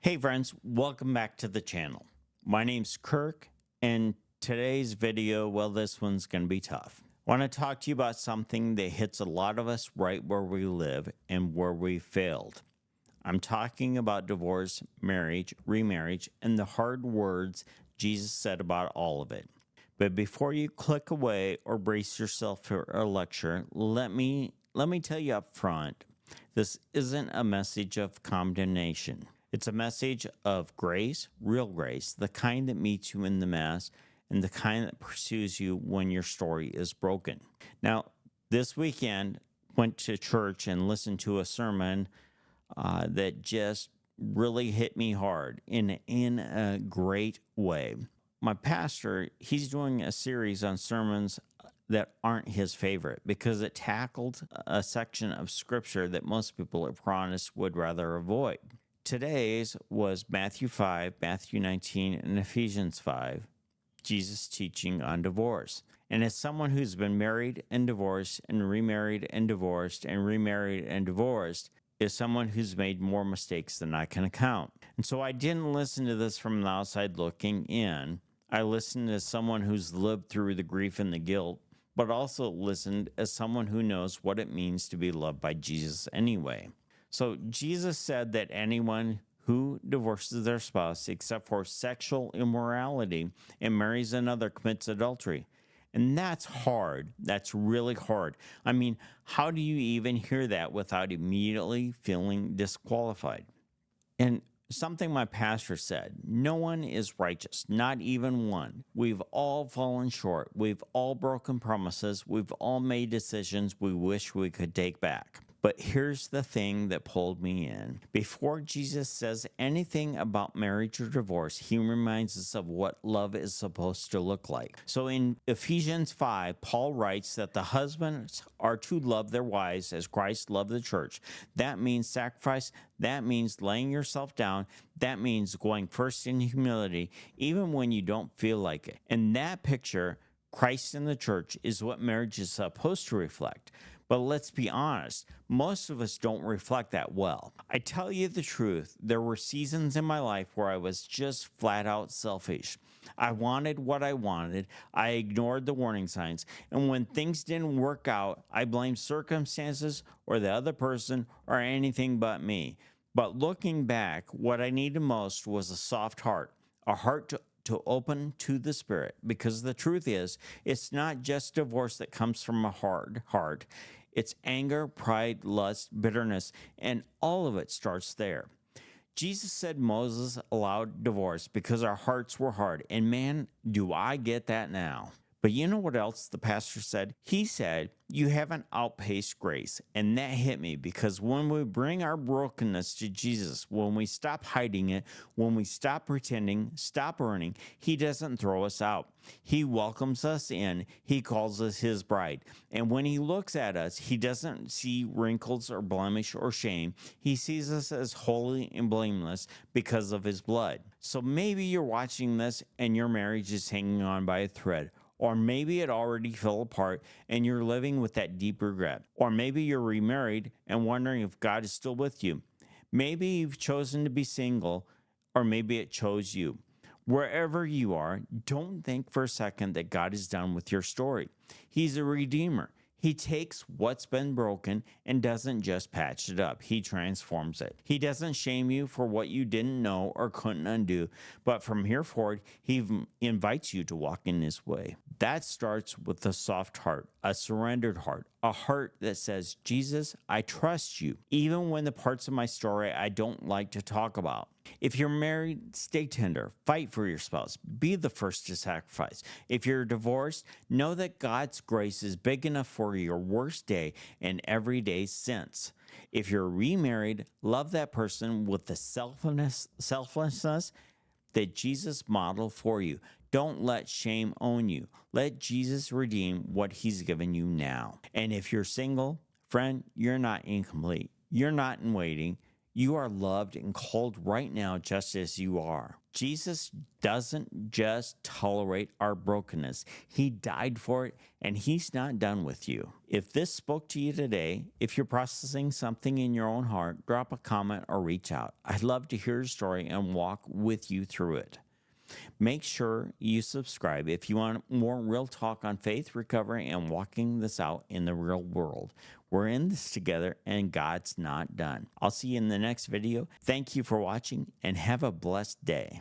Hey friends, welcome back to the channel. My name's Kirk, and today's video, well, this one's going to be tough. I want to talk to you about something that hits a lot of us right where we live and where we failed. I'm talking about divorce, marriage, remarriage, and the hard words Jesus said about all of it. But before you click away or brace yourself for a lecture, let me tell you up front, this isn't a message of condemnation. It's a message of grace, real grace, the kind that meets you in the mess and the kind that pursues you when your story is broken. Now, this weekend, went to church and listened to a sermon that just really hit me hard in a great way. My pastor, he's doing a series on sermons that aren't his favorite because it tackled a section of scripture that most people, are honest, would rather avoid. Today's was Matthew 5, Matthew 19, and Ephesians 5, Jesus teaching on divorce. And as someone who's been married and divorced and remarried and divorced and remarried and divorced, is someone who's made more mistakes than I can count. And so I didn't listen to this from the outside looking in. I listened as someone who's lived through the grief and the guilt, but also listened as someone who knows what it means to be loved by Jesus anyway. So Jesus said that anyone who divorces their spouse except for sexual immorality and marries another commits adultery. And that's hard. That's really hard. I mean, how do you even hear that without immediately feeling disqualified? And something my pastor said, no one is righteous, not even one. We've all fallen short. We've all broken promises. We've all made decisions we wish we could take back. But here's the thing that pulled me in. Before Jesus says anything about marriage or divorce, he reminds us of what love is supposed to look like. So in Ephesians 5, Paul writes that the husbands are to love their wives as Christ loved the church. That means sacrifice. That means laying yourself down. That means going first in humility, even when you don't feel like it. And that picture, Christ in the church, is what marriage is supposed to reflect. But let's be honest, most of us don't reflect that well. I tell you the truth, there were seasons in my life where I was just flat out selfish. I wanted what I wanted. I ignored the warning signs. And when things didn't work out, I blamed circumstances or the other person or anything but me. But looking back, what I needed most was a soft heart, a heart to open to the Spirit, because the truth is, it's not just divorce that comes from a hard heart. It's anger, pride, lust, bitterness, and all of it starts there. Jesus said Moses allowed divorce because our hearts were hard, and man, do I get that now. But you know what else the pastor said? He said, you haven't outpaced grace. And that hit me because when we bring our brokenness to Jesus, when we stop hiding it, when we stop pretending, stop earning, he doesn't throw us out. He welcomes us in. He calls us his bride. And when he looks at us, he doesn't see wrinkles or blemish or shame. He sees us as holy and blameless because of his blood. So maybe you're watching this and your marriage is hanging on by a thread. Or maybe it already fell apart and you're living with that deep regret. Or maybe you're remarried and wondering if God is still with you. Maybe you've chosen to be single, or maybe it chose you. Wherever you are, don't think for a second that God is done with your story. He's a redeemer. He takes what's been broken and doesn't just patch it up. He transforms it. He doesn't shame you for what you didn't know or couldn't undo, but from here forward, he invites you to walk in his way. That starts with a soft heart, a surrendered heart, a heart that says, Jesus, I trust you, even when the parts of my story I don't like to talk about. If you're married, stay tender. Fight for your spouse. Be the first to sacrifice. If you're divorced, know that God's grace is big enough for your worst day and every day since. If you're remarried, love that person with the selflessness that Jesus modeled for you. Don't let shame own you. Let Jesus redeem what he's given you now. And if you're single, friend, you're not incomplete. You're not in waiting. You are loved and called right now just as you are. Jesus doesn't just tolerate our brokenness. He died for it, and he's not done with you. If this spoke to you today, if you're processing something in your own heart, drop a comment or reach out. I'd love to hear your story and walk with you through it. Make sure you subscribe if you want more real talk on faith, recovery, and walking this out in the real world. We're in this together, and God's not done. I'll see you in the next video. Thank you for watching, and have a blessed day.